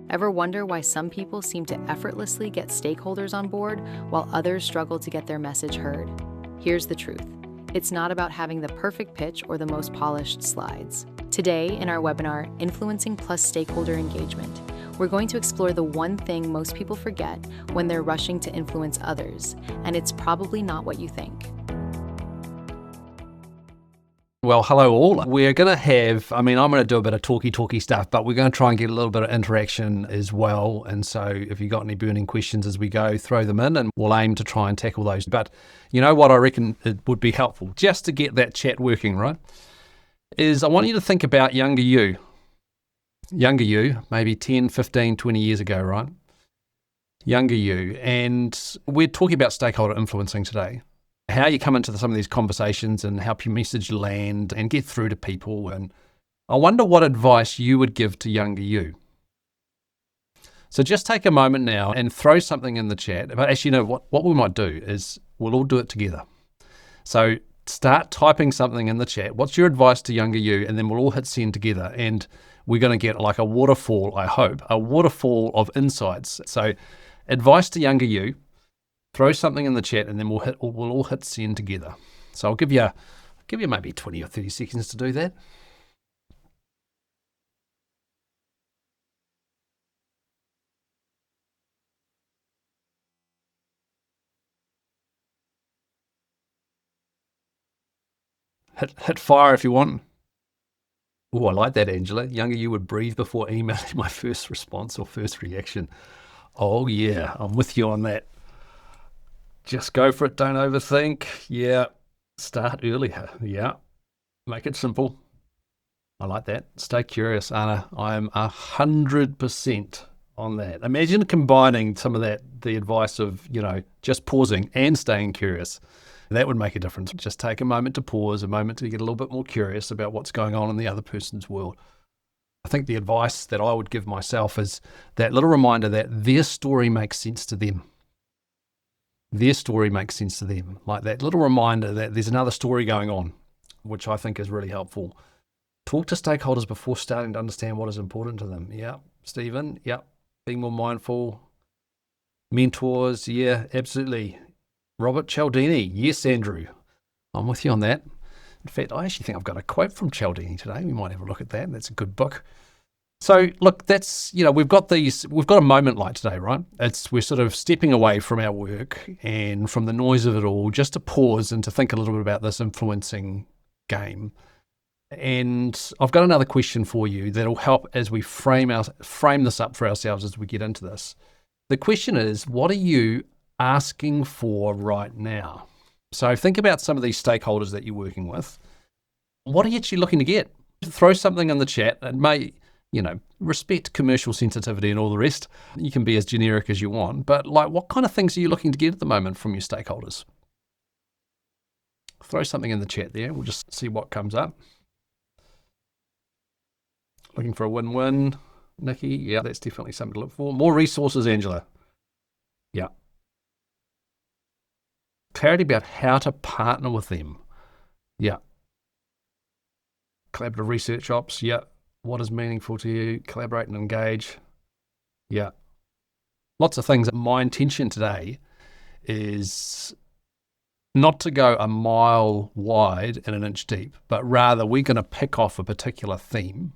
Ever wonder why some people seem to effortlessly get stakeholders on board while others struggle to get their message heard? Here's the truth. It's not about having the perfect pitch or the most polished slides. Today, in our webinar, Influencing Plus Stakeholder Engagement, we're going to explore the one thing most people forget when they're rushing to influence others, and it's probably not what you think. Well, hello all. We're going to have, I'm going to do a bit of talky stuff, but we're going to try and get a little bit of interaction as well. And so if you've got any burning questions as we go, throw them in and we'll aim to try and tackle those. But you know what I reckon it would be helpful, just to get that chat working, right, is I want you to think about younger you, maybe 10, 15, 20 years ago, right? Younger you. And we're talking about stakeholder influencing today. How you come into some of these conversations and help your message land and get through to people. And I wonder what advice you would give to younger you. So just take a moment now and throw something in the chat. But actually, you know, what we might do is we'll all do it together. So start typing something in the chat. What's your advice to younger you? And then we'll all hit send together. And we're going to get like a waterfall, I hope, a waterfall of insights. So advice to younger you. Throw something in the chat and then we'll all hit send together. So I'll give you maybe 20 or 30 seconds to do that. Hit fire if you want. Oh, I like that, Angela. Younger you would breathe before emailing my first response or first reaction. Oh yeah, I'm with you on that. Just go for it, don't overthink. Yeah, start earlier. Yeah, make it simple. I like that. Stay curious, Anna. I'm 100% on that. Imagine combining some of that, the advice of, just pausing and staying curious. That would make a difference. Just take a moment to pause, a moment to get a little bit more curious about what's going on in the other person's world. I think the advice that I would give myself is that little reminder that their story makes sense to them. Their story makes sense to them. Like that little reminder that there's another story going on, which I think is really helpful. Talk to stakeholders before starting to understand what is important to them. Yeah, Stephen, yeah, being more mindful. Mentors, yeah, absolutely. Robert Cialdini, yes, Andrew. I'm with you on that. In fact, I actually think I've got a quote from Cialdini today. We might have a look at that. That's a good book. So look, that's, we've got a moment like today, right? We're sort of stepping away from our work and from the noise of it all, just to pause and to think a little bit about this influencing game. And I've got another question for you that'll help as we frame this up for ourselves as we get into this. The question is, what are you asking for right now? So think about some of these stakeholders that you're working with. What are you actually looking to get? Throw something in the chat. It may, respect commercial sensitivity and all the rest. You can be as generic as you want, but like, what kind of things are you looking to get at the moment from your stakeholders? Throw something in the chat there. We'll just see what comes up. Looking for a win-win, Nikki. Yeah, that's definitely something to look for. More resources, Angela. Yeah. Clarity about how to partner with them. Yeah. Collaborative research ops. Yeah. What is meaningful to you? Collaborate and engage. Yeah. Lots of things. My intention today is not to go a mile wide and an inch deep, but rather we're going to pick off a particular theme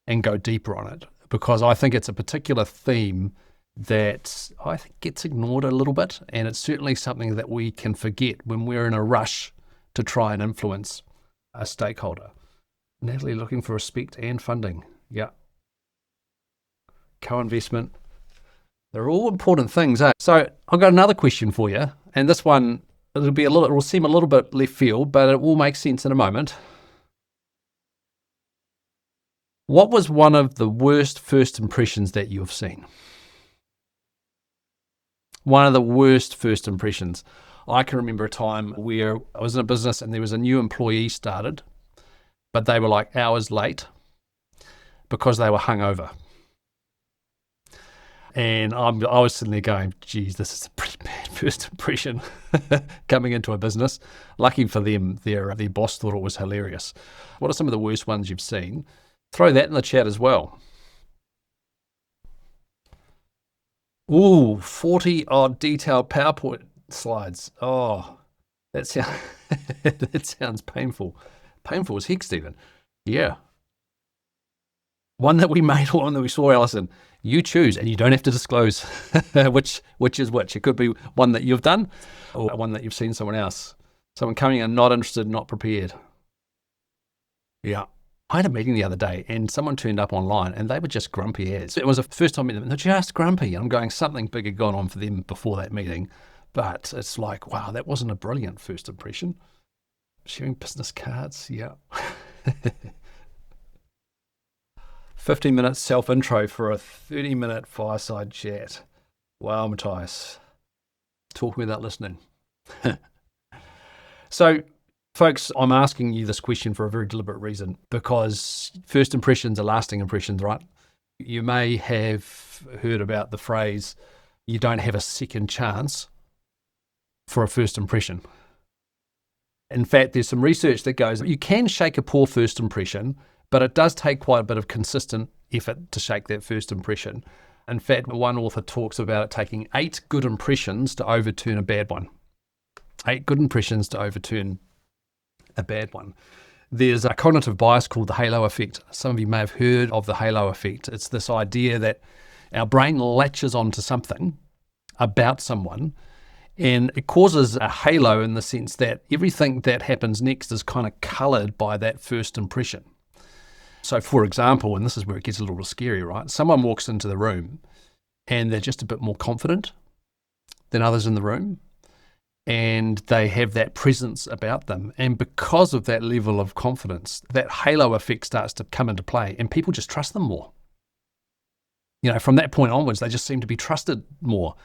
and go deeper on it, because I think it's a particular theme that I think gets ignored a little bit, and it's certainly something that we can forget when we're in a rush to try and influence a stakeholder. Natalie, looking for respect and funding. Yeah. Co-investment. They're all important things. So I've got another question for you, and this one, it will seem a little bit left field, but it will make sense in a moment. What was one of the worst first impressions that you have seen? One of the worst first impressions. I can remember a time where I was in a business and there was a new employee started, but they were like hours late because they were hungover. And I was sitting there going, geez, this is a pretty bad first impression coming into a business. Lucky for them, their boss thought it was hilarious. What are some of the worst ones you've seen? Throw that in the chat as well. Ooh, 40 odd detailed PowerPoint slides. Oh, that sounds, that sounds painful. Painful as heck, Stephen. Yeah. One that we made or one that we saw, Alison. You choose, and you don't have to disclose which is which. It could be one that you've done or one that you've seen someone else. Someone coming in not interested, not prepared. Yeah. I had a meeting the other day and someone turned up online and they were just grumpy as. It was the first time I met them and they're just grumpy. I'm going, something big had gone on for them before that meeting. But it's like, wow, that wasn't a brilliant first impression. Sharing business cards, yeah. 15 minutes self-intro for a 30-minute fireside chat. Wow, Matthias. Talk without listening. So, folks, I'm asking you this question for a very deliberate reason, because first impressions are lasting impressions, right? You may have heard about the phrase, you don't have a second chance for a first impression. In fact, there's some research that goes, you can shake a poor first impression, but it does take quite a bit of consistent effort to shake that first impression. In fact, one author talks about it taking 8 good impressions to overturn a bad one. 8 good impressions to overturn a bad one. There's a cognitive bias called the halo effect. Some of you may have heard of the halo effect. It's this idea that our brain latches onto something about someone, and it causes a halo in the sense that everything that happens next is kind of coloured by that first impression. So, for example, and this is where it gets a little scary, right? Someone walks into the room and they're just a bit more confident than others in the room, and they have that presence about them. And because of that level of confidence, that halo effect starts to come into play and people just trust them more. You know, from that point onwards, they just seem to be trusted more.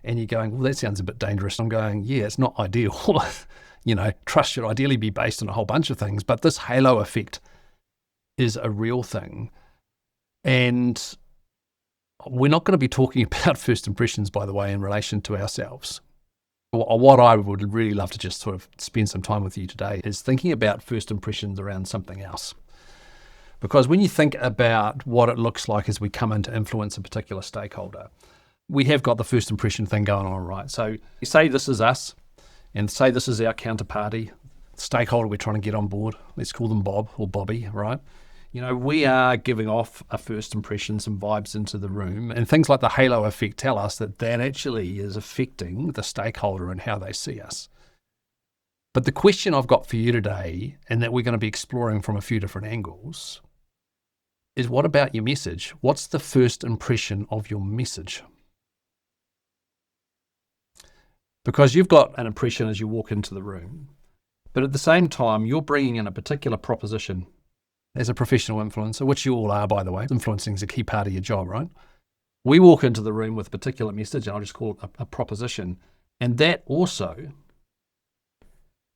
And you're going, well, that sounds a bit dangerous. I'm going, yeah, it's not ideal. You know, trust should ideally be based on a whole bunch of things, but this halo effect is a real thing. And we're not going to be talking about first impressions, by the way, in relation to ourselves. What I would really love to just sort of spend some time with you today is thinking about first impressions around something else. Because when you think about what it looks like as we come in to influence a particular stakeholder, we have got the first impression thing going on, right? So say this is us, and say this is our counterparty, stakeholder we're trying to get on board. Let's call them Bob or Bobby, right? You know, we are giving off a first impression, some vibes into the room, and things like the halo effect tell us that that actually is affecting the stakeholder and how they see us. But the question I've got for you today, and that we're going to be exploring from a few different angles, is what about your message? What's the first impression of your message? Because you've got an impression as you walk into the room, but at the same time, you're bringing in a particular proposition as a professional influencer, which you all are, by the way. Influencing is a key part of your job, right? We walk into the room with a particular message, and I'll just call it a proposition, and that also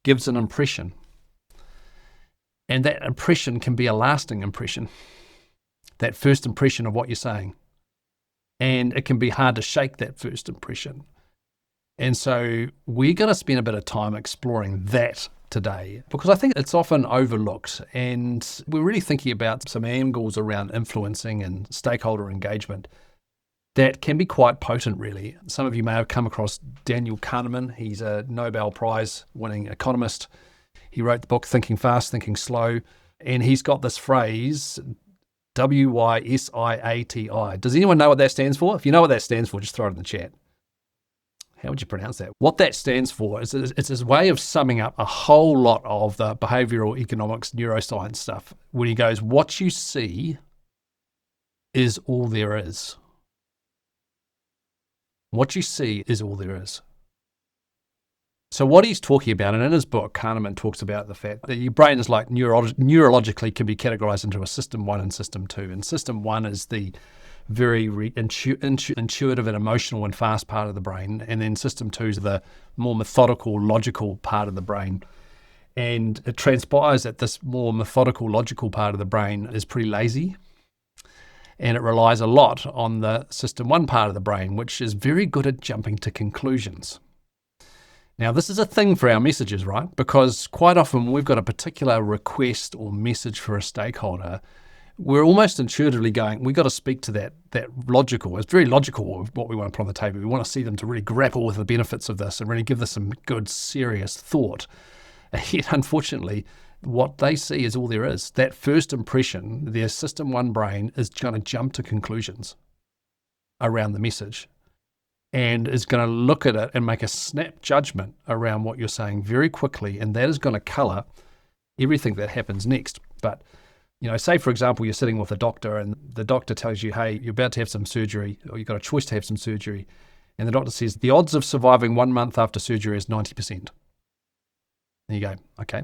gives an impression. And that impression can be a lasting impression, that first impression of what you're saying. And it can be hard to shake that first impression. And so we're going to spend a bit of time exploring that today, because I think it's often overlooked, and we're really thinking about some angles around influencing and stakeholder engagement that can be quite potent, really. Some of you may have come across Daniel Kahneman. He's a Nobel Prize winning economist. He wrote the book Thinking Fast, Thinking Slow, and he's got this phrase, WYSIATI. Does anyone know what that stands for? If you know what that stands for, just throw it in the chat. How would you pronounce that? What that stands for is it's his way of summing up a whole lot of the behavioral economics, neuroscience stuff, when he goes, what you see is all there is. What you see is all there is. So what he's talking about, and in his book, Kahneman talks about the fact that your brain is like neurologically can be categorized into a system 1 and system 2. And system 1 is the very intuitive and emotional and fast part of the brain. And then system 2 is the more methodical, logical part of the brain. And it transpires that this more methodical, logical part of the brain is pretty lazy. And it relies a lot on the system 1 part of the brain, which is very good at jumping to conclusions. Now, this is a thing for our messages, right? Because quite often we've got a particular request or message for a stakeholder, we're almost intuitively going, we've got to speak to that logical. It's very logical what we want to put on the table. We want to see them to really grapple with the benefits of this and really give this some good, serious thought. And yet, unfortunately, what they see is all there is. That first impression, their system one brain is going to jump to conclusions around the message and is going to look at it and make a snap judgment around what you're saying very quickly, and that is going to colour everything that happens next. But, say, for example, you're sitting with a doctor and the doctor tells you, hey, you're about to have some surgery, or you've got a choice to have some surgery, and the doctor says, the odds of surviving 1 month after surgery is 90%. And you go, okay.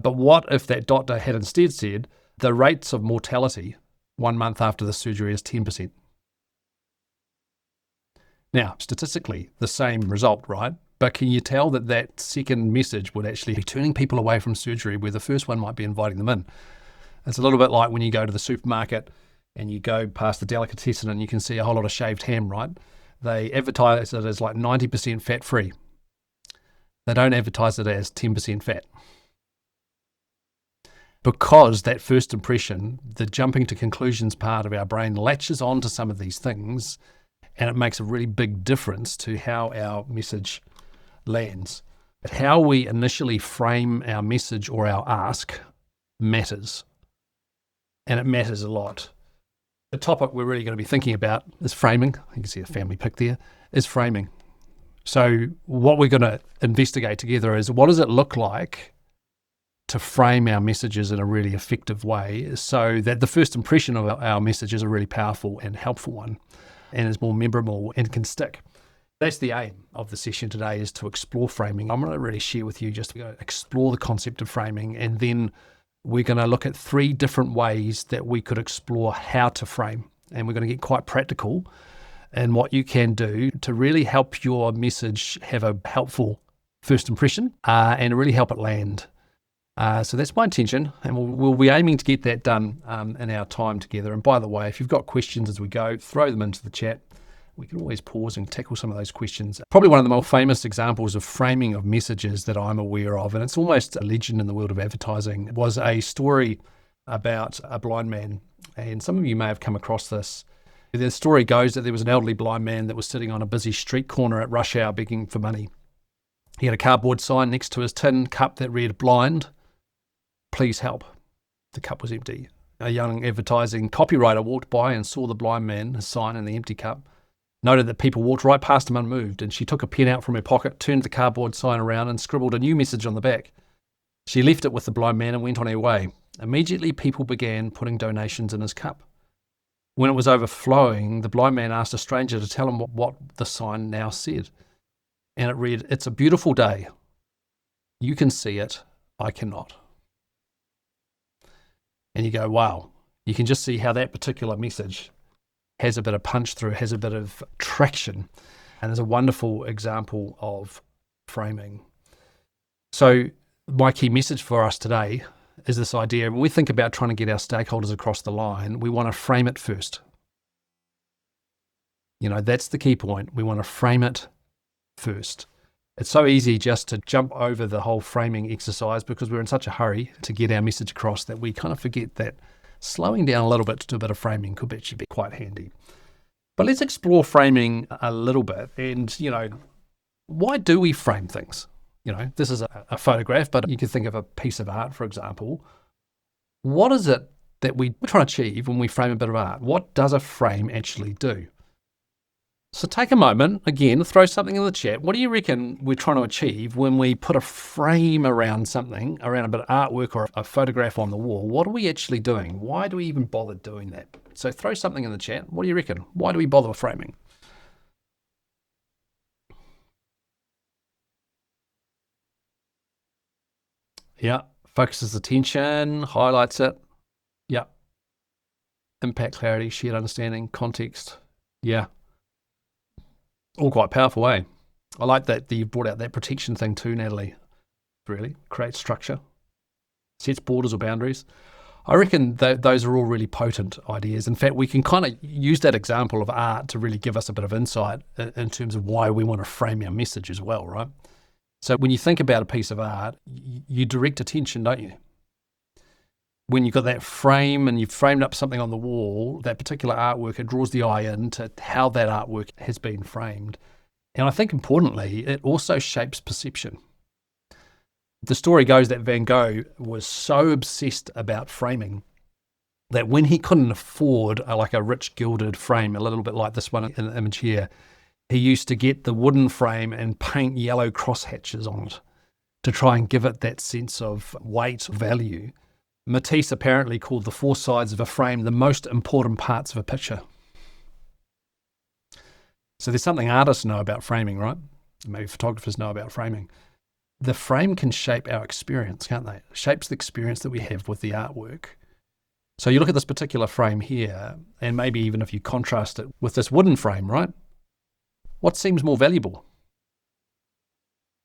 But what if that doctor had instead said, the rates of mortality 1 month after the surgery is 10%? Now, statistically, the same result, right? But can you tell that that second message would actually be turning people away from surgery where the first one might be inviting them in? It's a little bit like when you go to the supermarket and you go past the delicatessen and you can see a whole lot of shaved ham, right? They advertise it as like 90% fat-free. They don't advertise it as 10% fat. Because that first impression, the jumping to conclusions part of our brain latches on to some of these things, and it makes a really big difference to how our message lands. But how we initially frame our message or our ask matters. And it matters a lot. The topic we're really going to be thinking about is framing. You can see a family pic there, is framing. So what we're going to investigate together is, what does it look like to frame our messages in a really effective way so that the first impression of our message is a really powerful and helpful one and is more memorable and can stick. That's the aim of the session today, is to explore framing. I'm going to really share with you, just to explore the concept of framing, and then we're going to look at 3 different ways that we could explore how to frame. And we're going to get quite practical in what you can do to really help your message have a helpful first impression and really help it land. So that's my intention, and we'll be aiming to get that done in our time together. And by the way, if you've got questions as we go, throw them into the chat. We can always pause and tackle some of those questions. Probably one of the more famous examples of framing of messages that I'm aware of, and it's almost a legend in the world of advertising, was a story about a blind man. And some of you may have come across this. The story goes that there was an elderly blind man that was sitting on a busy street corner at rush hour begging for money. He had a cardboard sign next to his tin cup that read, "Blind, please help." The cup was empty. A young advertising copywriter walked by and saw the blind man, his sign in the empty cup, noted that people walked right past him unmoved, and she took a pen out from her pocket, turned the cardboard sign around and scribbled a new message on the back. She left it with the blind man and went on her way. Immediately, people began putting donations in his cup. When it was overflowing, the blind man asked a stranger to tell him what the sign now said. And it read, "It's a beautiful day. You can see it, I cannot." And you go, wow, you can just see how that particular message has a bit of punch through, has a bit of traction, and is a wonderful example of framing. So my key message for us today is this idea: when we think about trying to get our stakeholders across the line, we want to frame it first. That's the key point. We want to frame it first. It's so easy just to jump over the whole framing exercise because we're in such a hurry to get our message across that we kind of forget that slowing down a little bit to do a bit of framing could actually be quite handy. But let's explore framing a little bit. And, why do we frame things? This is a photograph, but you can think of a piece of art, for example. What is it that we're trying to achieve when we frame a bit of art? What does a frame actually do? So take a moment, again, throw something in the chat. What do you reckon we're trying to achieve when we put a frame around something, around a bit of artwork or a photograph on the wall? What are we actually doing? Why do we even bother doing that? So throw something in the chat. What do you reckon? Why do we bother framing? Yeah, focuses attention, highlights it. Yeah. Impact, clarity, shared understanding, context. Yeah. All quite powerful, eh? I like that you've brought out that protection thing too, Natalie. Really, creates structure, sets borders or boundaries. I reckon those are all really potent ideas. In fact, we can kind of use that example of art to really give us a bit of insight in terms of why we want to frame our message as well, right? So when you think about a piece of art, you direct attention, don't you? when you've got that frame and you've framed up something on the wall, that particular artwork, it draws the eye into how that artwork has been framed. And I think importantly, it also shapes perception. The story goes that Van Gogh was so obsessed about framing that when he couldn't afford a rich gilded frame, a little bit like this one in the image here, he used to get the wooden frame and paint yellow crosshatches on it to try and give it that sense of weight, value. Matisse apparently called the four sides of a frame the most important parts of a picture. So there's something artists know about framing, right? Maybe photographers know about framing. The frame can shape our experience, can't they? It shapes the experience that we have with the artwork. So you look at this particular frame here, and maybe even if you contrast it with this wooden frame, right? What seems more valuable?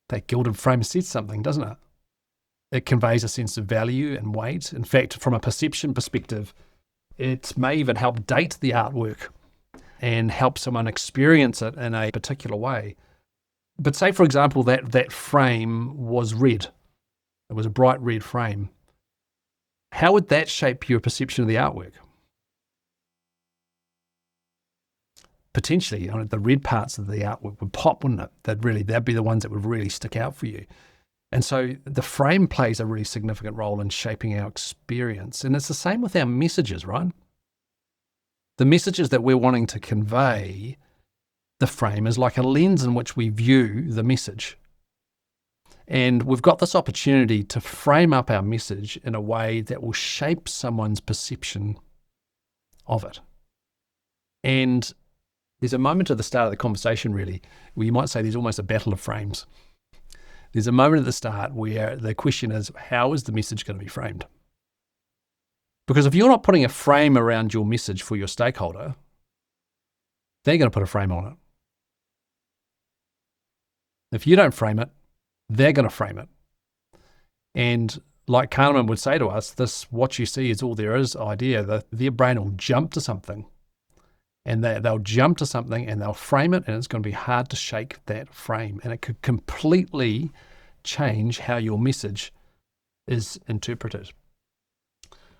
That gilded frame says something, doesn't it? It conveys a sense of value and weight. In fact, from a perception perspective, it may even help date the artwork and help someone experience it in a particular way. But say, for example, that frame was red. It was a bright red frame. How would that shape your perception of the artwork? Potentially, the red parts of the artwork would pop, wouldn't it? That'd be the ones that would really stick out for you. And so the frame plays a really significant role in shaping our experience. And it's the same with our messages, right? The messages that we're wanting to convey, the frame is like a lens in which we view the message. And we've got this opportunity to frame up our message in a way that will shape someone's perception of it. And there's a moment at the start of the conversation, really, where you might say there's almost a battle of frames. There's a moment at the start where the question is, how is the message going to be framed? Because if you're not putting a frame around your message for your stakeholder, they're going to put a frame on it. If you don't frame it, they're going to frame it. And like Kahneman would say to us, this what you see is all there is idea, that their brain will jump to something. And they'll jump to something and they'll frame it, and it's going to be hard to shake that frame. And it could completely change how your message is interpreted.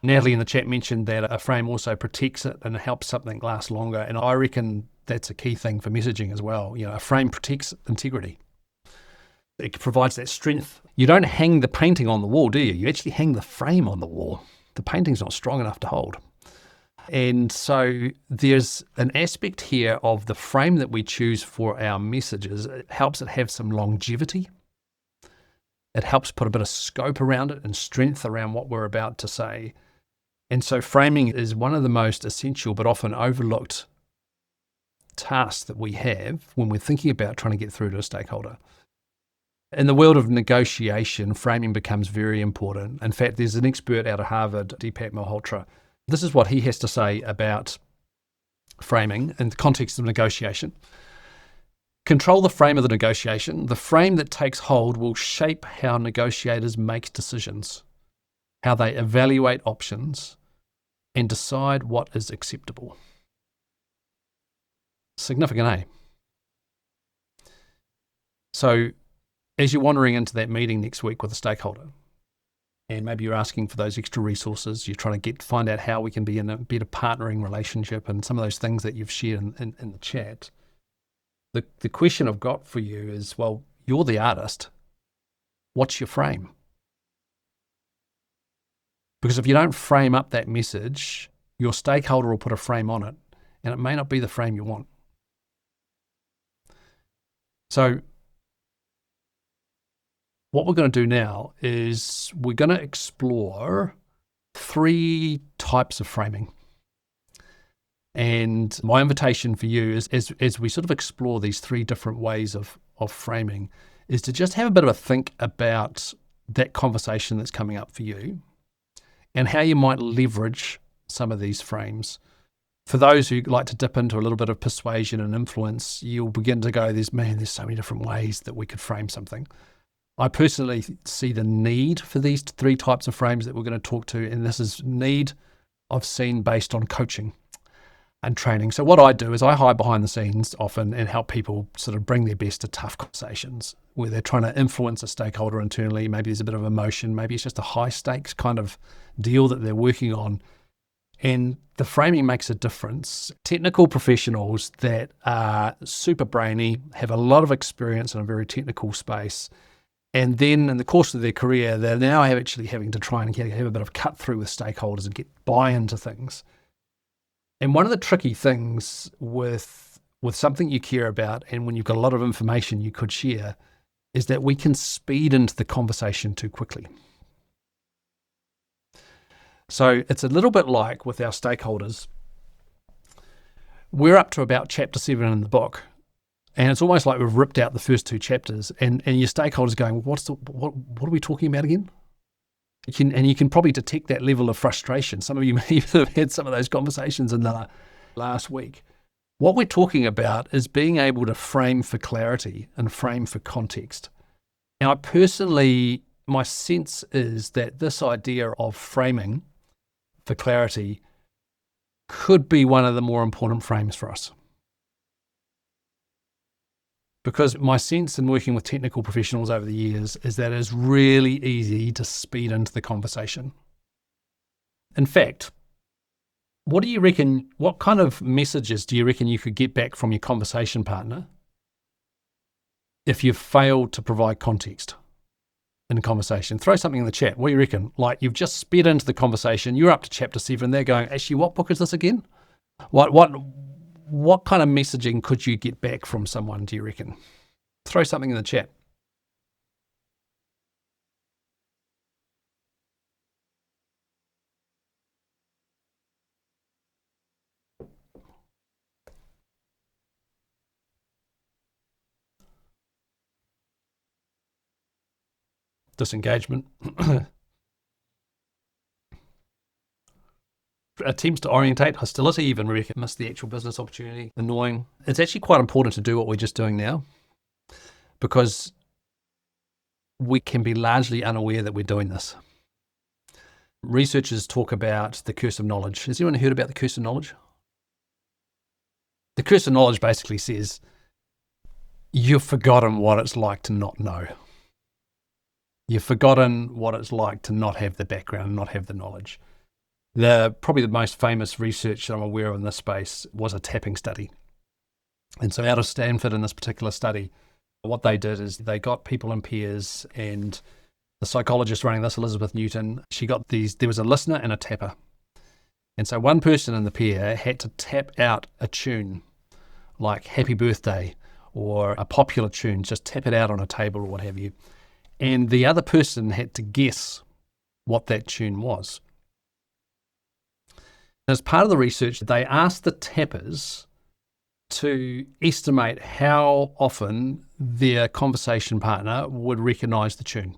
Natalie in the chat mentioned that a frame also protects it and helps something last longer. And I reckon that's a key thing for messaging as well. A frame protects integrity. It provides that strength. You don't hang the painting on the wall, do you? You actually hang the frame on the wall. The painting's not strong enough to hold. And so there's an aspect here of the frame that we choose for our messages. It helps it have some longevity. It helps put a bit of scope around it and strength around what we're about to say. And so framing is one of the most essential but often overlooked tasks that we have when we're thinking about trying to get through to a stakeholder. In the world of negotiation, framing becomes very important. In fact, there's an expert out of Harvard, Deepak Malhotra. This is what he has to say about framing in the context of negotiation. Control the frame of the negotiation. The frame that takes hold will shape how negotiators make decisions, how they evaluate options, and decide what is acceptable. Significant, eh? So, as you're wandering into that meeting next week with a stakeholder, and maybe you're asking for those extra resources, you're trying to find out how we can be in a better partnering relationship and some of those things that you've shared in the chat. The question I've got for you is, well, you're the artist. What's your frame? Because if you don't frame up that message, your stakeholder will put a frame on it, and it may not be the frame you want. So what we're going to do now is we're going to explore 3 types of framing. And my invitation for you is, as we sort of explore these 3 different ways of framing, is to just have a bit of a think about that conversation that's coming up for you and how you might leverage some of these frames. For those who like to dip into a little bit of persuasion and influence, you'll begin to go, there's so many different ways that we could frame something. I personally see the need for these 3 types of frames that we're going to talk to, and this is need I've seen based on coaching. and training. So what I do is I hide behind the scenes often and help people sort of bring their best to tough conversations where they're trying to influence a stakeholder internally. Maybe there's a bit of emotion. Maybe it's just a high stakes kind of deal that they're working on. And the framing makes a difference. Technical professionals that are super brainy, have a lot of experience in a very technical space, and then in the course of their career, they're now actually having to try and have a bit of cut through with stakeholders and get buy-in to things. And one of the tricky things with something you care about, and when you've got a lot of information you could share, is that we can speed into the conversation too quickly. So it's a little bit like with our stakeholders. We're up to about chapter 7 in the book, and it's almost like we've ripped out the first 2 chapters, and your stakeholders going, what are we talking about again? You can probably detect that level of frustration. Some of you may have had some of those conversations in the last week. What we're talking about is being able to frame for clarity and frame for context. Now, personally, my sense is that this idea of framing for clarity could be one of the more important frames for us. Because my sense in working with technical professionals over the years is that it's really easy to speed into the conversation. In fact, what do you reckon, what kind of messages do you reckon you could get back from your conversation partner if you've failed to provide context in a conversation? Throw something in the chat. What do you reckon? Like, you've just sped into the conversation, you're up to chapter 7, they're going, actually, what book is this again? What kind of messaging could you get back from someone, do you reckon? Throw something in the chat. Disengagement. Attempts to orientate, hostility, even miss the actual business opportunity, annoying. It's actually quite important to do what we're just doing now, because we can be largely unaware that we're doing this. Researchers talk about the curse of knowledge. Has anyone heard about the curse of knowledge? The curse of knowledge basically says you've forgotten what it's like to not know. You've forgotten what it's like to not have the background, not have the knowledge. Probably the most famous research that I'm aware of in this space was a tapping study. And so out of Stanford in this particular study, what they did is they got people in pairs, and the psychologist running this, Elizabeth Newton, there was a listener and a tapper. And so one person in the pair had to tap out a tune like Happy Birthday or a popular tune, just tap it out on a table or what have you. And the other person had to guess what that tune was. As part of the research, they asked the tappers to estimate how often their conversation partner would recognise the tune.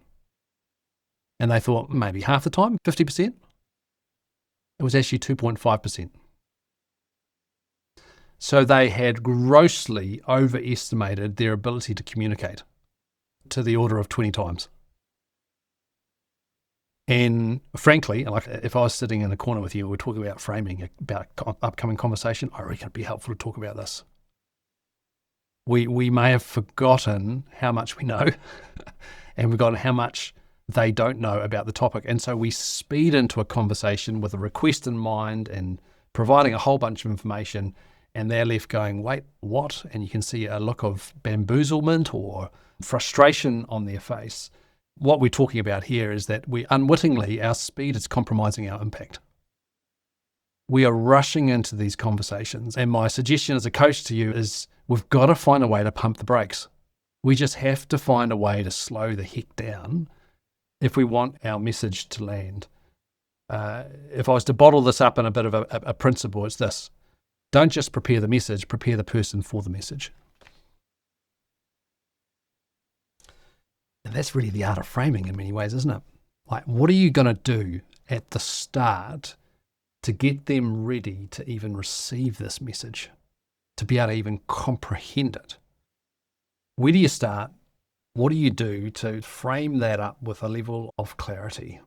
And they thought maybe half the time, 50%. It was actually 2.5%. So they had grossly overestimated their ability to communicate to the order of 20 times. And frankly, like, if I was sitting in a corner with you and we're talking about framing, about upcoming conversation, I reckon it'd be helpful to talk about this. We may have forgotten how much we know and we've forgotten how much they don't know about the topic. And so we speed into a conversation with a request in mind and providing a whole bunch of information, and they're left going, wait, what? And you can see a look of bamboozlement or frustration on their face. What we're talking about here is that our speed is compromising our impact. We are rushing into these conversations. And my suggestion as a coach to you is we've got to find a way to pump the brakes. We just have to find a way to slow the heck down if we want our message to land. If I was to bottle this up in a bit of a principle, it's this. Don't just prepare the message, prepare the person for the message. And that's really the art of framing in many ways, isn't it? Like, what are you going to do at the start to get them ready to even receive this message, to be able to even comprehend it? Where do you start? What do you do to frame that up with a level of clarity?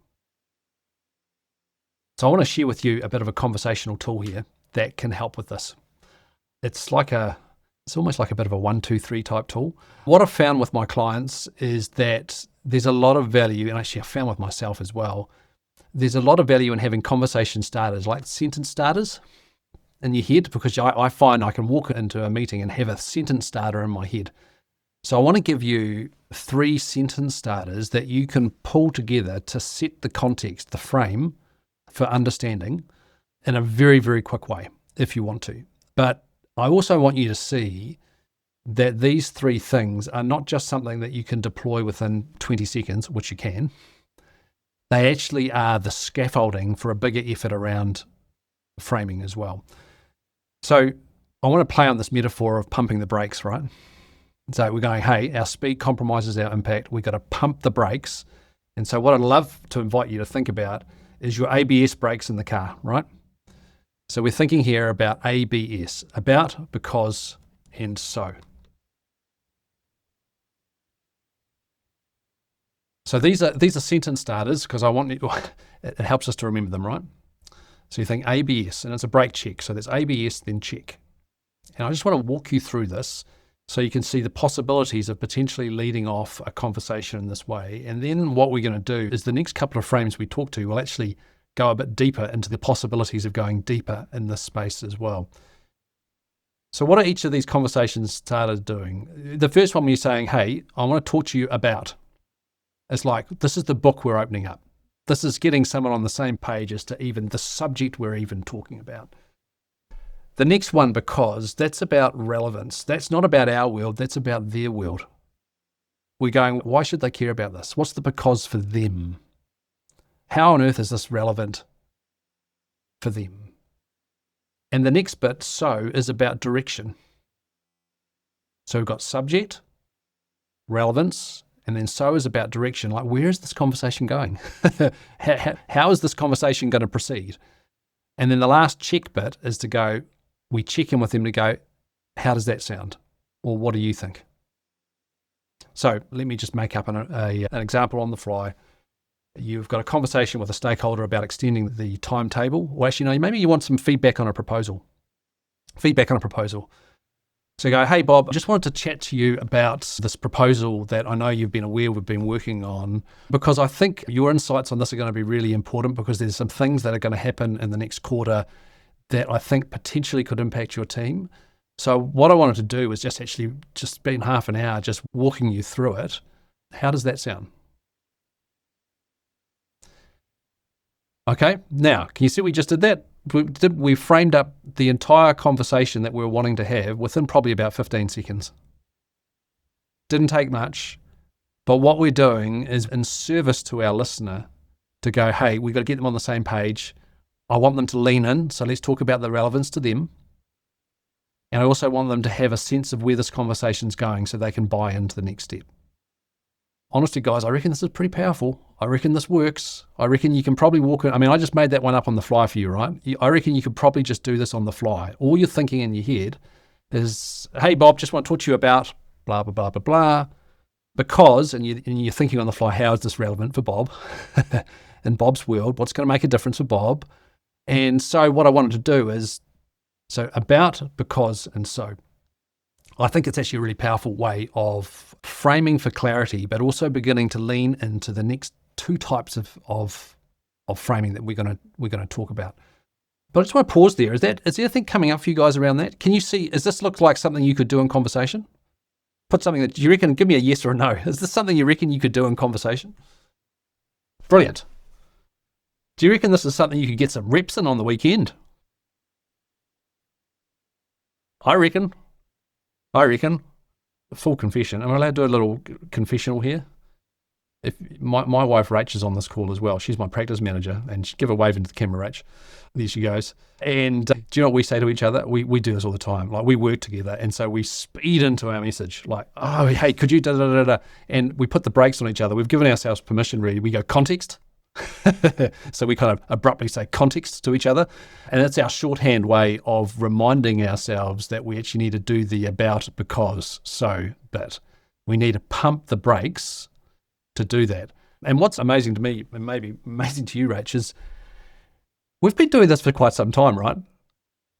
So I want to share with you a bit of a conversational tool here. that can help with this. It's almost like a bit of a 1, 2, 3 type tool. What I've found with my clients is that there's a lot of value, and actually I found with myself as well, there's a lot of value in having conversation starters, like sentence starters in your head, because I find I can walk into a meeting and have a sentence starter in my head. So I want to give you 3 sentence starters that you can pull together to set the context, the frame for understanding in a very, very quick way if you want to. But I also want you to see that these 3 things are not just something that you can deploy within 20 seconds, which you can. They actually are the scaffolding for a bigger effort around framing as well. So I want to play on this metaphor of pumping the brakes, right? So we're going, hey, our speed compromises our impact. We've got to pump the brakes. And so what I'd love to invite you to think about is your ABS brakes in the car, right? So we're thinking here about ABS, about, because, and so. So these are sentence starters because I want you, it helps us to remember them, right? So you think ABS, and it's a brake check. So there's ABS, then check. And I just want to walk you through this so you can see the possibilities of potentially leading off a conversation in this way. And then what we're going to do is the next couple of frames we talk to will actually go a bit deeper into the possibilities of going deeper in this space as well. So what are each of these conversations starters doing? The first one, when you're saying, hey, I want to talk to you about, it's like, this is the book we're opening up. This is getting someone on the same page as to even the subject we're even talking about. The next one, because, that's about relevance. That's not about our world, that's about their world. We're going, why should they care about this? What's the because for them? How on earth is this relevant for them? And the next bit, so, is about direction. So we've got subject, relevance, and then so is about direction. Like, where is this conversation going? How is this conversation going to proceed? And then the last check bit is to go, we check in with them to go, how does that sound? Or what do you think? So let me just make up an example on the fly. You've got a conversation with a stakeholder about extending the timetable. Or actually, no, maybe you want some feedback on a proposal. So you go, hey, Bob, I just wanted to chat to you about this proposal that I know you've been aware we've been working on, because I think your insights on this are going to be really important, because there's some things that are going to happen in the next quarter that I think potentially could impact your team. So what I wanted to do was just spend half an hour just walking you through it. How does that sound? Okay, now, can you see we just did that? We framed up the entire conversation that we were wanting to have within probably about 15 seconds. Didn't take much, but what we're doing is in service to our listener to go, hey, we've got to get them on the same page. I want them to lean in, so let's talk about the relevance to them. And I also want them to have a sense of where this conversation's going so they can buy into the next step. Honestly, guys, I reckon this is pretty powerful. I reckon this works. I reckon you can probably walk in. I mean, I just made that one up on the fly for you, right? I reckon you could probably just do this on the fly. All you're thinking in your head is, hey, Bob, just want to talk to you about blah, blah, blah, blah, blah. Because, and you're thinking on the fly, how is this relevant for Bob? In Bob's world, what's going to make a difference for Bob? And so what I wanted to do is, so about, because, and so. I think it's actually a really powerful way of framing for clarity, but also beginning to lean into the next 2 types of framing that we're going to talk about. But I just want to pause there. Is there anything coming up for you guys around that? Can you see? Does this look like something you could do in conversation? Put something that you reckon. Give me a yes or a no. Is this something you reckon you could do in conversation? Brilliant. Do you reckon this is something you could get some reps in on the weekend? I reckon. Full confession. Am I allowed to do a little confessional here? If my wife Rach is on this call as well. She's my practice manager, and give a wave into the camera, Rach. There she goes. And do you know what we say to each other? We do this all the time. Like, we work together, and so we speed into our message. Like, oh, hey, could you da da da da? And we put the brakes on each other. We've given ourselves permission, really. We go context. So we kind of abruptly say context to each other, and it's our shorthand way of reminding ourselves that we actually need to do the about, because, so, but. We need to pump the brakes to do that. And what's amazing to me, and maybe amazing to you, Rach, is we've been doing this for quite some time, right?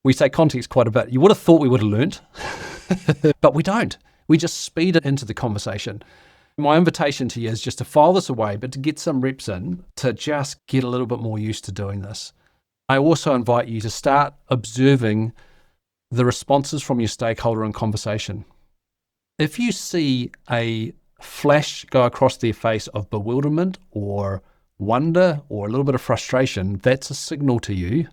We say context quite a bit. You would have thought we would have learnt, but we don't. We just speed it into the conversation. My invitation to you is just to file this away, but to get some reps in, to just get a little bit more used to doing this. I also invite you to start observing the responses from your stakeholder in conversation. If you see a flash go across their face of bewilderment or wonder or a little bit of frustration, that's a signal to you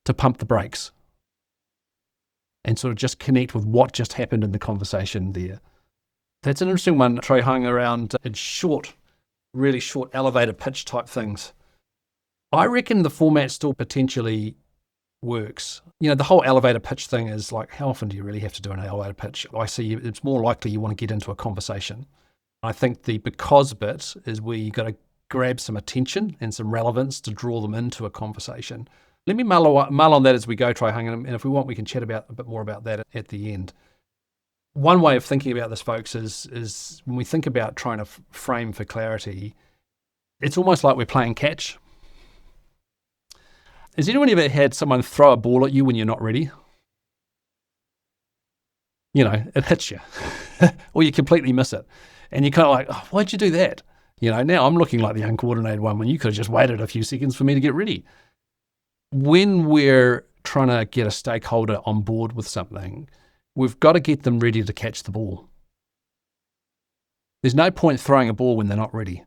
to pump the brakes and sort of just connect with what just happened in the conversation there. That's an interesting one, Troy, hung around in short, really short elevator pitch type things. I reckon the format still potentially works. You know, the whole elevator pitch thing is like, how often do you really have to do an elevator pitch? I see it's more likely you want to get into a conversation. I think the because bit is where you got to grab some attention and some relevance to draw them into a conversation. Let me mull on that as we go, Troy Hung, and if we want, we can chat about a bit more about that at the end. One way of thinking about this, folks, is when we think about trying to frame for clarity, it's almost like we're playing catch. Has anyone ever had someone throw a ball at you when you're not ready? You know, it hits you, or you completely miss it. And you're kind of like, oh, why'd you do that? You know, now I'm looking like the uncoordinated one when you could have just waited a few seconds for me to get ready. When we're trying to get a stakeholder on board with something, we've got to get them ready to catch the ball. There's no point throwing a ball when they're not ready.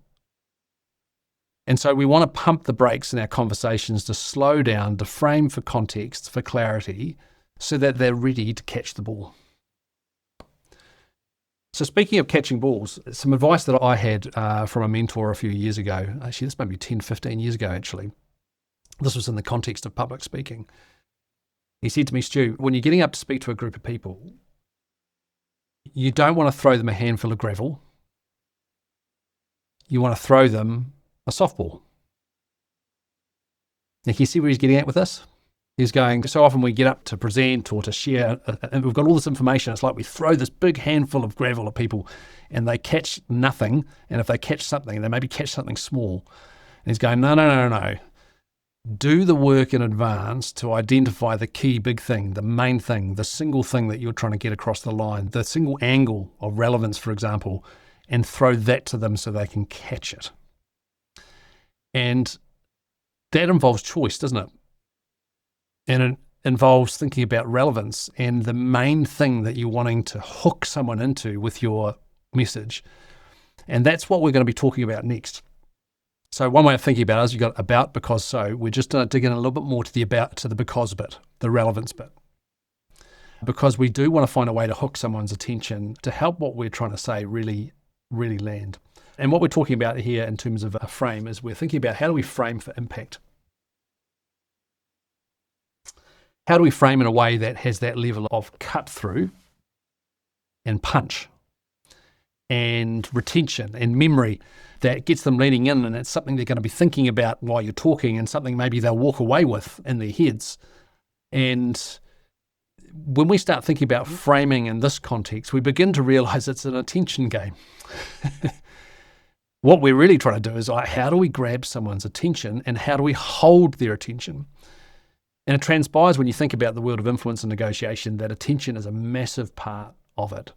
And so we want to pump the brakes in our conversations to slow down, to frame for context, for clarity, so that they're ready to catch the ball. So speaking of catching balls, some advice that I had from a mentor a few years ago, actually this might be 10, 15 years ago actually. This was in the context of public speaking. He said to me, Stu, when you're getting up to speak to a group of people, you don't want to throw them a handful of gravel. You want to throw them a softball. Now, can you see where he's getting at with this? He's going, so often we get up to present or to share, and we've got all this information. It's like we throw this big handful of gravel at people and they catch nothing. And if they catch something, they maybe catch something small. And he's going, no. Do the work in advance to identify the key big thing, the main thing, the single thing that you're trying to get across the line, the single angle of relevance, for example, and throw that to them so they can catch it. And that involves choice, doesn't it? And it involves thinking about relevance and the main thing that you're wanting to hook someone into with your message. And that's what we're going to be talking about next. So one way of thinking about it is you've got about, because, so. We're just going to dig in a little bit more to the about, to the because bit, the relevance bit. Because we do want to find a way to hook someone's attention to help what we're trying to say really, really land. And what we're talking about here in terms of a frame is we're thinking about how do we frame for impact? How do we frame in a way that has that level of cut through and punch and retention and memory that gets them leaning in, and it's something they're going to be thinking about while you're talking and something maybe they'll walk away with in their heads. And when we start thinking about framing in this context, we begin to realize it's an attention game. What we're really trying to do is how do we grab someone's attention and how do we hold their attention? And it transpires when you think about the world of influence and negotiation that attention is a massive part of it.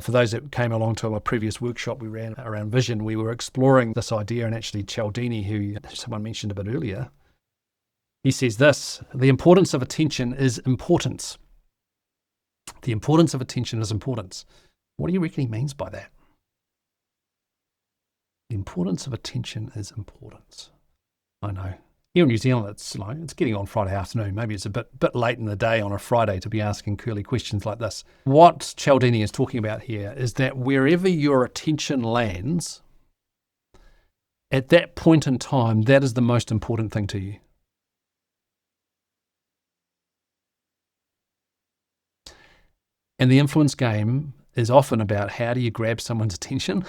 For those that came along to a previous workshop we ran around vision, we were exploring this idea, and actually Cialdini, who someone mentioned a bit earlier, he says this: the importance of attention is importance. The importance of attention is importance. What do you reckon he means by that? The importance of attention is importance. I know. Here in New Zealand, it's getting on Friday afternoon. Maybe it's a bit late in the day on a Friday to be asking curly questions like this. What Cialdini is talking about here is that wherever your attention lands, at that point in time, that is the most important thing to you. And the influence game is often about how do you grab someone's attention?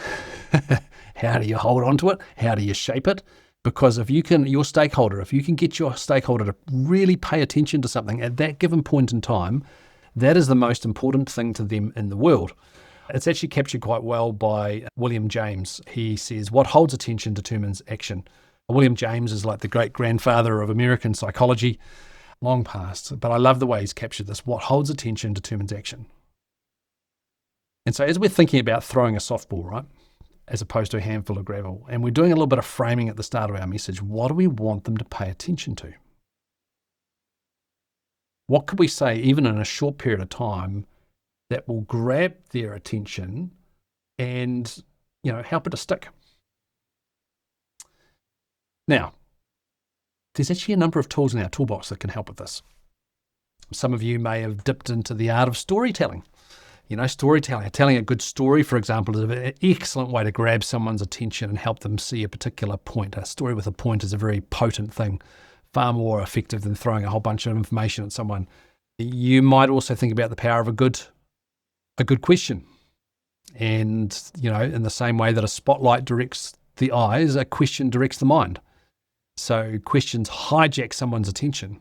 How do you hold on to it? How do you shape it? Because if you can get your stakeholder to really pay attention to something at that given point in time, that is the most important thing to them in the world. It's actually captured quite well by William James. He says, what holds attention determines action. William James is like the great grandfather of American psychology. long past, but I love the way he's captured this. What holds attention determines action. And so as we're thinking about throwing a softball, right, as opposed to a handful of gravel, and we're doing a little bit of framing at the start of our message, what do we want them to pay attention to? What could we say, even in a short period of time, that will grab their attention and, help it to stick? Now, there's actually a number of tools in our toolbox that can help with this. Some of you may have dipped into the art of storytelling. Storytelling, telling a good story, for example, is an excellent way to grab someone's attention and help them see a particular point. A story with a point is a very potent thing, far more effective than throwing a whole bunch of information at someone. You might also think about the power of a good question. And, in the same way that a spotlight directs the eyes, a question directs the mind. So questions hijack someone's attention.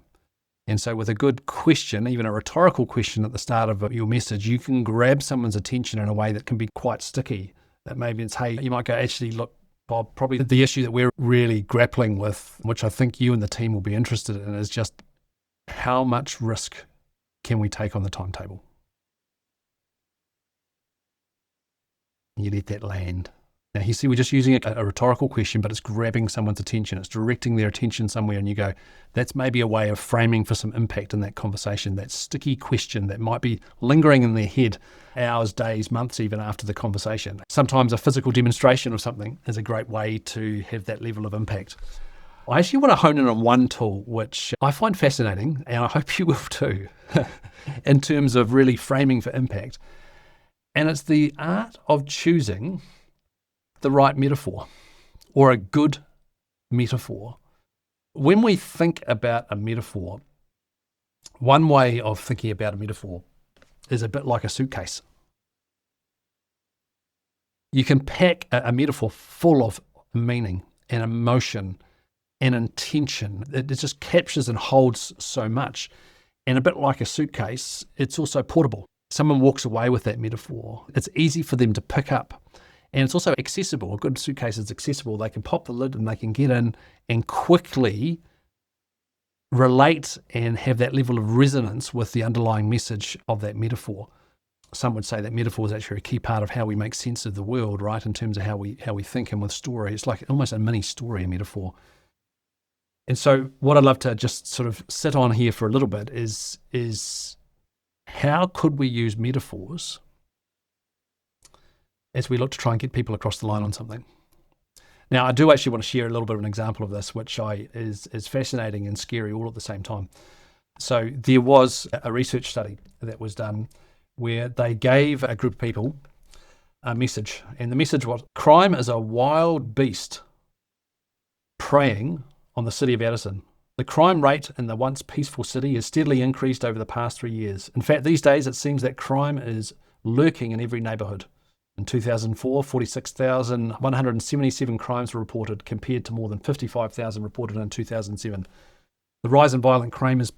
And so with a good question, even a rhetorical question at the start of your message, you can grab someone's attention in a way that can be quite sticky. That maybe it's, hey, you might go, actually, look, Bob, probably the issue that we're really grappling with, which I think you and the team will be interested in, is just how much risk can we take on the timetable? And you let that land. Now, you see, we're just using a rhetorical question, but it's grabbing someone's attention. It's directing their attention somewhere, and you go, that's maybe a way of framing for some impact in that conversation, that sticky question that might be lingering in their head hours, days, months, even after the conversation. Sometimes a physical demonstration of something is a great way to have that level of impact. I actually want to hone in on one tool, which I find fascinating, and I hope you will too, in terms of really framing for impact. And it's the art of choosing the right metaphor, or a good metaphor. When we think about a metaphor, one way of thinking about a metaphor is a bit like a suitcase. You can pack a metaphor full of meaning and emotion and intention. It just captures and holds so much. And a bit like a suitcase, it's also portable. Someone walks away with that metaphor. It's easy for them to pick up. And it's also accessible. A good suitcase is accessible. They can pop the lid and they can get in and quickly relate and have that level of resonance with the underlying message of that metaphor. Some would say that metaphor is actually a key part of how we make sense of the world, right? In terms of how we think, and with story, it's like almost a mini story, a metaphor. And so what I'd love to just sort of sit on here for a little bit is how could we use metaphors as we look to try and get people across the line on something. Now, I do actually want to share a little bit of an example of this, which is fascinating and scary all at the same time. So there was a research study that was done where they gave a group of people a message, and the message was, crime is a wild beast preying on the city of Addison. The crime rate in the once peaceful city has steadily increased over the past 3 years. In fact, these days it seems that crime is lurking in every neighbourhood. In 2004, 46,177 crimes were reported, compared to more than 55,000 reported in 2007. The rise in violent crime is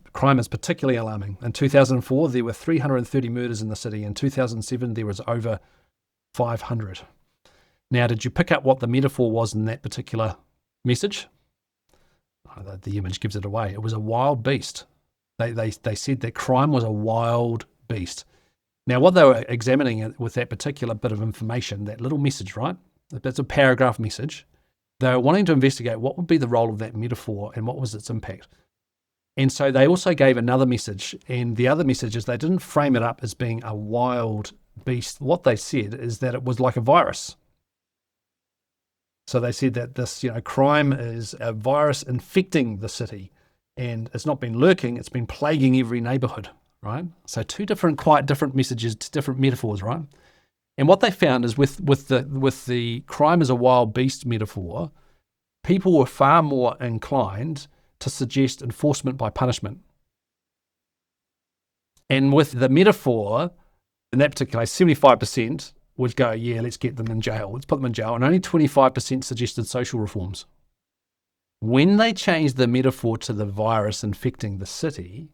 particularly alarming. In 2004, there were 330 murders in the city. In 2007, there was over 500. Now, did you pick up what the metaphor was in that particular message? The image gives it away. It was a wild beast. They said that crime was a wild beast. Now, what they were examining with that particular bit of information, that little message, right? That's a paragraph message. They were wanting to investigate what would be the role of that metaphor and what was its impact. And so they also gave another message, and the other message is they didn't frame it up as being a wild beast. What they said is that it was like a virus. So they said that this, crime is a virus infecting the city, and it's not been lurking, it's been plaguing every neighborhood. Right? So two quite different messages, different metaphors, right? And what they found is with the crime as a wild beast metaphor, people were far more inclined to suggest enforcement by punishment. And with the metaphor, in that particular case, 75% would go, yeah, let's get them in jail, let's put them in jail, and only 25% suggested social reforms. When they changed the metaphor to the virus infecting the city,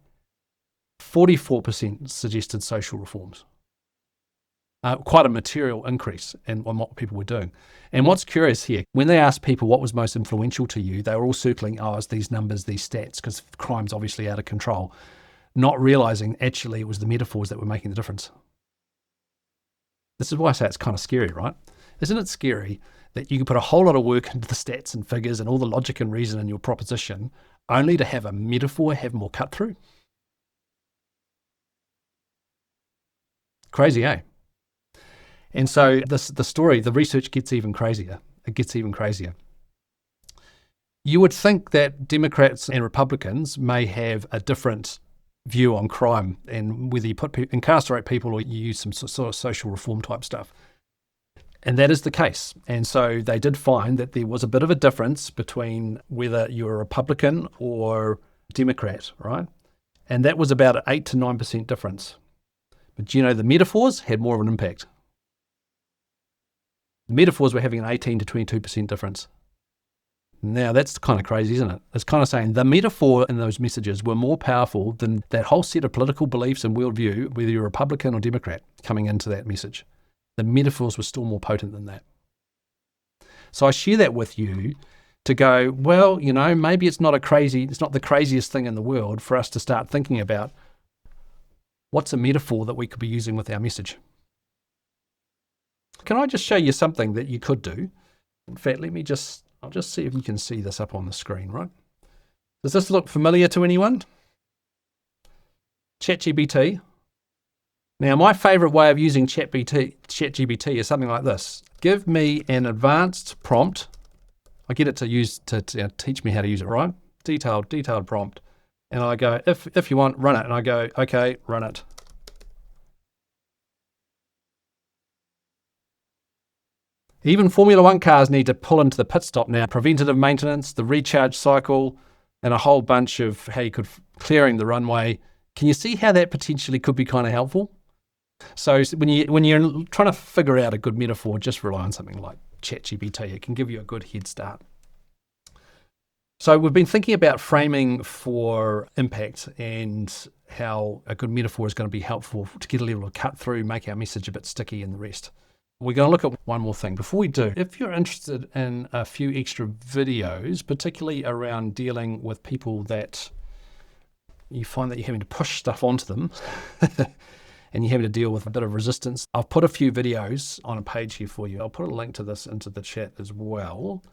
44% suggested social reforms. quite a material increase on what people were doing. And what's curious here, when they asked people what was most influential to you, they were all circling, it's these numbers, these stats, because crime's obviously out of control, not realizing actually it was the metaphors that were making the difference. This is why I say it's kind of scary, right? Isn't it scary that you can put a whole lot of work into the stats and figures and all the logic and reason in your proposition, only to have a metaphor have more cut through? Crazy, eh? And so the research gets even crazier. It gets even crazier. You would think that Democrats and Republicans may have a different view on crime and whether you incarcerate people or you use some sort of social reform type stuff. And that is the case. And so they did find that there was a bit of a difference between whether you're a Republican or Democrat, right? And that was about an 8 to 9% difference. But the metaphors had more of an impact. The metaphors were having an 18 to 22% difference. Now, that's kind of crazy, isn't it? It's kind of saying the metaphor in those messages were more powerful than that whole set of political beliefs and worldview, whether you're Republican or Democrat, coming into that message. The metaphors were still more potent than that. So I share that with you to go, well, maybe it's not the craziest thing in the world for us to start thinking about what's a metaphor that we could be using with our message. Can I just show you something that you could do? In fact, I'll just see if you can see this up on the screen, right? Does this look familiar to anyone? ChatGPT. Now, my favorite way of using ChatGPT is something like this. Give me an advanced prompt. I get it to teach me how to use it, right? Detailed prompt. And I go, if you want, run it. And I go, okay, run it. Even Formula One cars need to pull into the pit stop now. Preventative maintenance, the recharge cycle, and a whole bunch of how you could clearing the runway. Can you see how that potentially could be kind of helpful? So when you're trying to figure out a good metaphor, just rely on something like ChatGPT. It can give you a good head start. So we've been thinking about framing for impact and how a good metaphor is going to be helpful to get a level of cut through, make our message a bit sticky and the rest. We're going to look at one more thing. Before we do, if you're interested in a few extra videos, particularly around dealing with people that you find that you're having to push stuff onto them and you're having to deal with a bit of resistance, I've put a few videos on a page here for you. I'll put a link to this into the chat as well.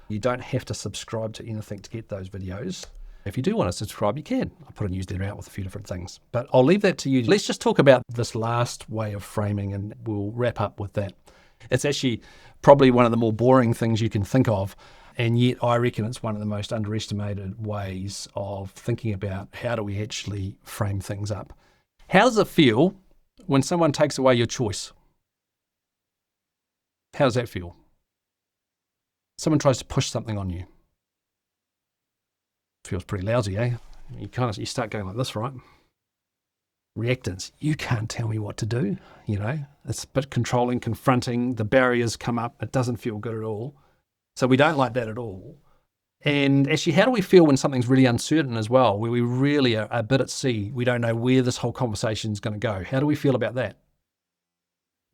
You don't have to subscribe to anything to get those videos. If you do want to subscribe, you can. I'll put a newsletter out with a few different things. But I'll leave that to you. Let's just talk about this last way of framing and we'll wrap up with that. It's actually probably one of the more boring things you can think of. And yet I reckon it's one of the most underestimated ways of thinking about how do we actually frame things up. How does it feel when someone takes away your choice? How does that feel? Someone tries to push something on you. Feels pretty lousy, eh? You start going like this, right? Reactance. You can't tell me what to do. It's a bit controlling, confronting. The barriers come up. It doesn't feel good at all. So we don't like that at all. And actually, how do we feel when something's really uncertain as well, where we really are a bit at sea? We don't know where this whole conversation is going to go. How do we feel about that?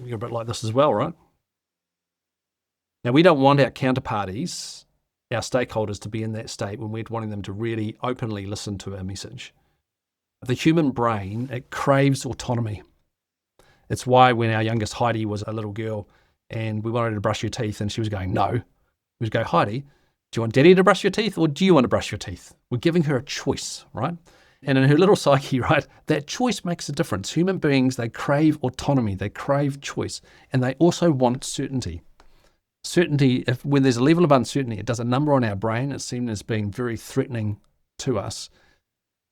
You're a bit like this as well, right? Now, we don't want our counterparties, our stakeholders, to be in that state when we're wanting them to really openly listen to our message. The human brain, it craves autonomy. It's why when our youngest Heidi was a little girl and we wanted her to brush her teeth and she was going, no, we would go, Heidi, do you want Daddy to brush your teeth or do you want to brush your teeth? We're giving her a choice, right? And in her little psyche, right, that choice makes a difference. Human beings, they crave autonomy, they crave choice, and they also want certainty. Certainty, when there's a level of uncertainty, it does a number on our brain. It's seen as being very threatening to us.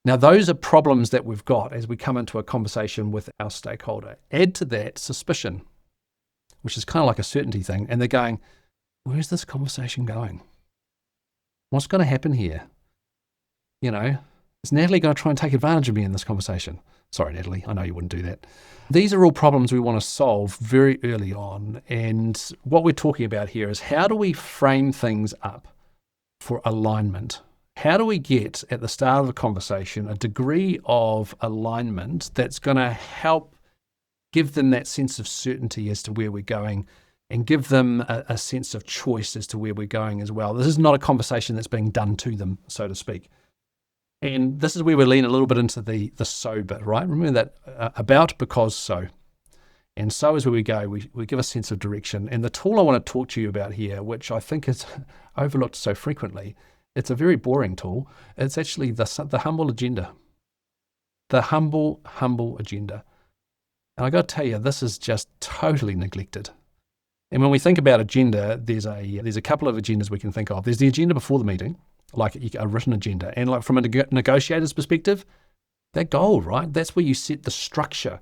Now, those are problems that we've got as we come into a conversation with our stakeholder. Add to that suspicion, which is kind of like a certainty thing. And they're going, where's this conversation going? What's going to happen here? Is Natalie going to try and take advantage of me in this conversation? Sorry, Natalie, I know you wouldn't do that. These are all problems we want to solve very early on. And what we're talking about here is how do we frame things up for alignment? How do we get at the start of the conversation a degree of alignment that's going to help give them that sense of certainty as to where we're going, and give them a sense of choice as to where we're going as well. This is not a conversation that's being done to them, so to speak. And this is where we lean a little bit into the so bit, right? Remember that about, because, so. And so is where we go. We give a sense of direction. And the tool I want to talk to you about here, which I think is overlooked so frequently, it's a very boring tool. It's actually the humble agenda. The humble agenda. And I got to tell you, this is just totally neglected. And when we think about agenda, there's a couple of agendas we can think of. There's the agenda before the meeting, like a written agenda. And like from a negotiator's perspective, they're gold, right? That's where you set the structure.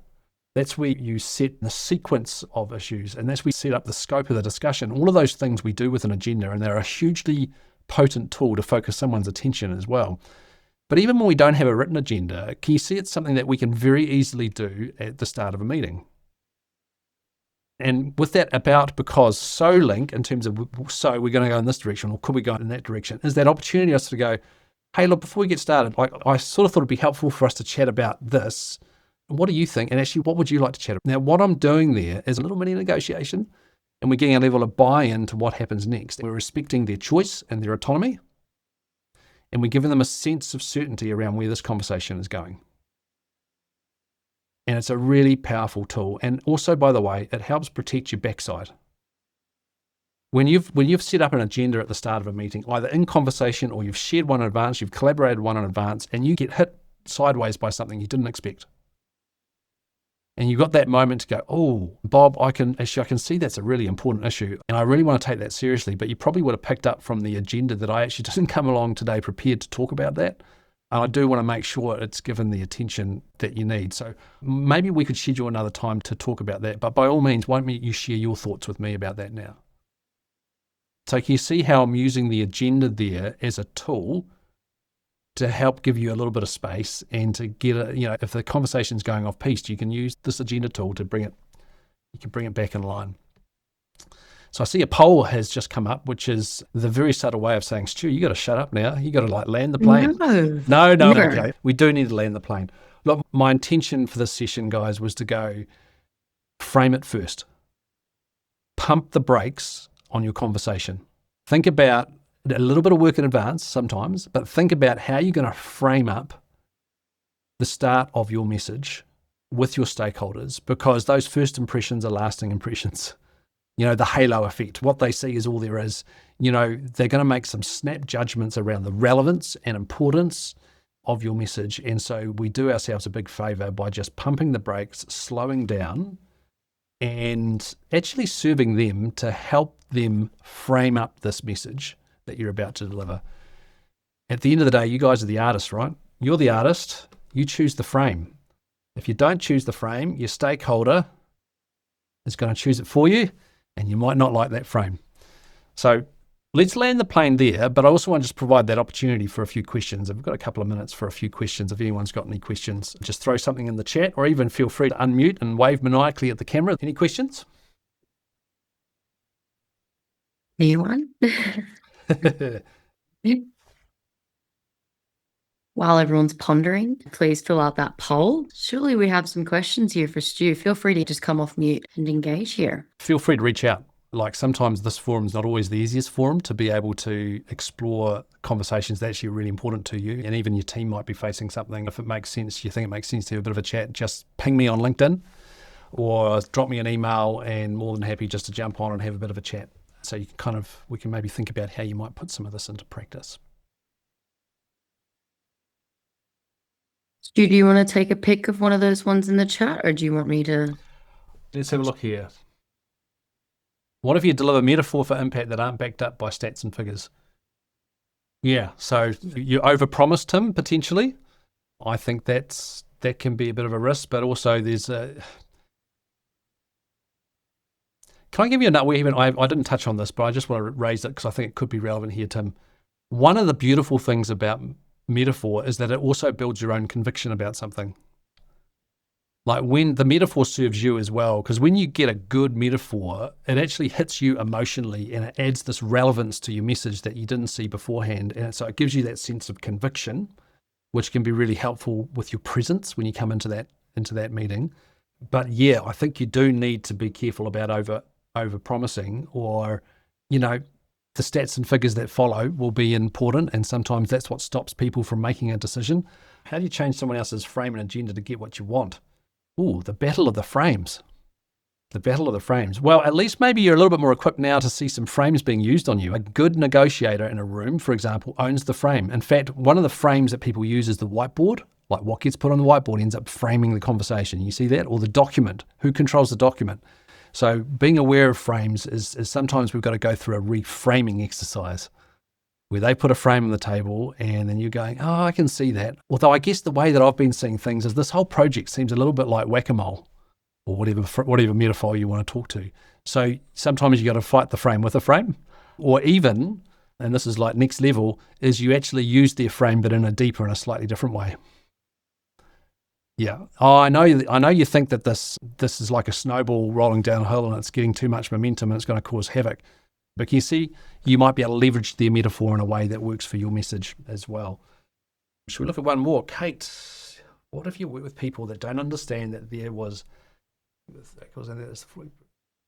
That's where you set the sequence of issues. And that's where you set up the scope of the discussion. All of those things we do with an agenda, and they're a hugely potent tool to focus someone's attention as well. But even when we don't have a written agenda, can you see it's something that we can very easily do at the start of a meeting? And with that about, because, so link in terms of, so we're going to go in this direction, or could we go in that direction, is that opportunity for us to go, hey, look, before we get started, I sort of thought it'd be helpful for us to chat about this. What do you think? And actually, what would you like to chat about? Now, what I'm doing there is a little mini negotiation, and we're getting a level of buy-in to what happens next. We're respecting their choice and their autonomy, and we're giving them a sense of certainty around where this conversation is going. And it's a really powerful tool. And also, by the way, it helps protect your backside. When you've set up an agenda at the start of a meeting, either in conversation or you've shared one in advance, you've collaborated one in advance, and you get hit sideways by something you didn't expect. And you've got that moment to go, oh, Bob, I can see that's a really important issue, and I really want to take that seriously. But you probably would have picked up from the agenda that I actually didn't come along today prepared to talk about that. And I do want to make sure it's given the attention that you need. So maybe we could schedule another time to talk about that. But by all means, why don't you share your thoughts with me about that now? So can you see how I'm using the agenda there as a tool to help give you a little bit of space and to get if the conversation's going off piste, you can use this agenda tool to bring it back in line. So I see a poll has just come up, which is the very subtle way of saying, Stu, you got to shut up now. You got to land the plane. No. Okay. We do need to land the plane. Look, my intention for this session, guys, was to go frame it first. Pump the brakes on your conversation. Think about a little bit of work in advance sometimes, but think about how you're going to frame up the start of your message with your stakeholders, because those first impressions are lasting impressions. The halo effect, what they see is all there is. They're going to make some snap judgments around the relevance and importance of your message. And so we do ourselves a big favor by just pumping the brakes, slowing down, and actually serving them to help them frame up this message that you're about to deliver. At the end of the day, you guys are the artists, right? You're the artist. You choose the frame. If you don't choose the frame, your stakeholder is going to choose it for you, and you might not like that frame. So let's land the plane there, but I also want to just provide that opportunity for a few questions. I've got a couple of minutes for a few questions. If anyone's got any questions, just throw something in the chat, or even feel free to unmute and wave maniacally at the camera. Any questions? Anyone? While everyone's pondering, please fill out that poll. Surely we have some questions here for Stu. Feel free to just come off mute and engage here. Feel free to reach out. Like, sometimes this forum's not always the easiest forum to be able to explore conversations that actually are really important to you. And even your team might be facing something. If it makes sense, you think it makes sense to have a bit of a chat, just ping me on LinkedIn or drop me an email, and more than happy just to jump on and have a bit of a chat. So you can we can maybe think about how you might put some of this into practice. Stu, do you want to take a pic of one of those ones in the chat, or do you want me to? Let's have a look here. What if you deliver metaphor for impact that aren't backed up by stats and figures? Yeah, so you overpromised him potentially. I think that can be a bit of a risk, but also there's a. Can I give you another? I didn't touch on this, but I just want to raise it because I think it could be relevant here, Tim. One of the beautiful things about metaphor is that it also builds your own conviction about something. Like, when the metaphor serves you as well, because when you get a good metaphor, it actually hits you emotionally, and it adds this relevance to your message that you didn't see beforehand. And so it gives you that sense of conviction, which can be really helpful with your presence when you come into that meeting. But yeah, I think you do need to be careful about over promising, or, the stats and figures that follow will be important, and sometimes that's what stops people from making a decision. How do you change someone else's frame and agenda to get what you want? Ooh, the battle of the frames. The battle of the frames. Well, at least maybe you're a little bit more equipped now to see some frames being used on you. A good negotiator in a room, for example, owns the frame. In fact, one of the frames that people use is the whiteboard. Like what gets put on the whiteboard ends up framing the conversation. You see that? Or the document. Who controls the document? So being aware of frames is sometimes we've got to go through a reframing exercise where they put a frame on the table and then you're going, oh, I can see that. Although I guess the way that I've been seeing things is this whole project seems a little bit like whack-a-mole, or whatever metaphor you want to talk to. So sometimes you got to fight the frame with a frame, or even, and this is like next level, is you actually use their frame but in a deeper and a slightly different way. Yeah. Oh, I know you think that this is like a snowball rolling downhill and it's getting too much momentum and it's going to cause havoc. But you see, you might be able to leverage their metaphor in a way that works for your message as well. Should we look at one more? Kate, what if you work with people that don't understand that there was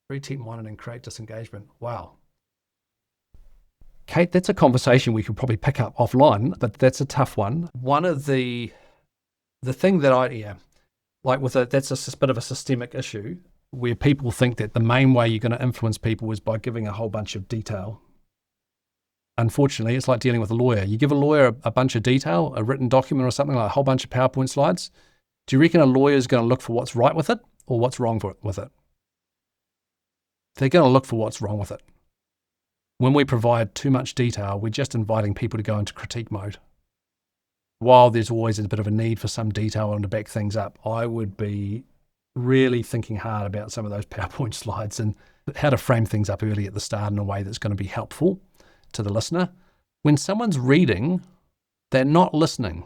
free team monitoring and create disengagement? Wow. Kate, that's a conversation we could probably pick up offline, but that's a tough one. One of the thing that that's a bit of a systemic issue where people think that the main way you're going to influence people is by giving a whole bunch of detail. Unfortunately, it's like dealing with a lawyer. You give a lawyer a bunch of detail, a written document or something, like a whole bunch of PowerPoint slides. Do you reckon a lawyer is going to look for what's right with it or what's wrong with it? They're going to look for what's wrong with it. When we provide too much detail, we're just inviting people to go into critique mode. While there's always a bit of a need for some detail and to back things up, I would be really thinking hard about some of those PowerPoint slides and how to frame things up early at the start in a way that's going to be helpful to the listener. When someone's reading, they're not listening.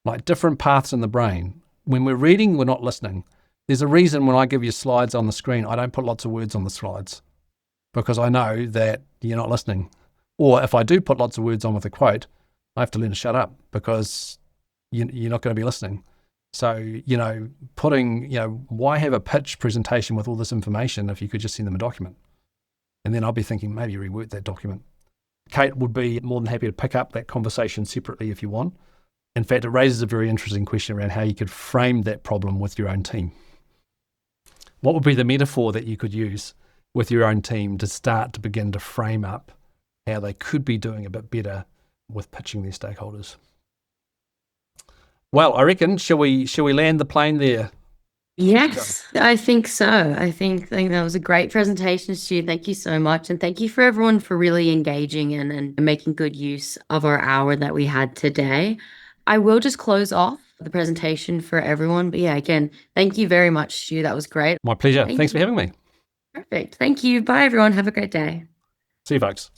Like different paths in the brain. When we're reading, we're not listening. There's a reason when I give you slides on the screen, I don't put lots of words on the slides, because I know that you're not listening. Or if I do put lots of words on with a quote, I have to learn to shut up because you're not going to be listening. So, why have a pitch presentation with all this information if you could just send them a document? And then I'll be thinking, maybe reword that document. Kate would be more than happy to pick up that conversation separately if you want. In fact, it raises a very interesting question around how you could frame that problem with your own team. What would be the metaphor that you could use with your own team to start to begin to frame up how they could be doing a bit better with pitching their stakeholders? Well, I reckon, shall we land the plane there? Yes, I think so. I think that was a great presentation, Stu. Thank you so much. And thank you for everyone for really engaging and making good use of our hour that we had today. I will just close off the presentation for everyone. But yeah, again, thank you very much, Stu. That was great. My pleasure. Thanks for having me. Perfect. Thank you. Bye, everyone. Have a great day. See you, folks.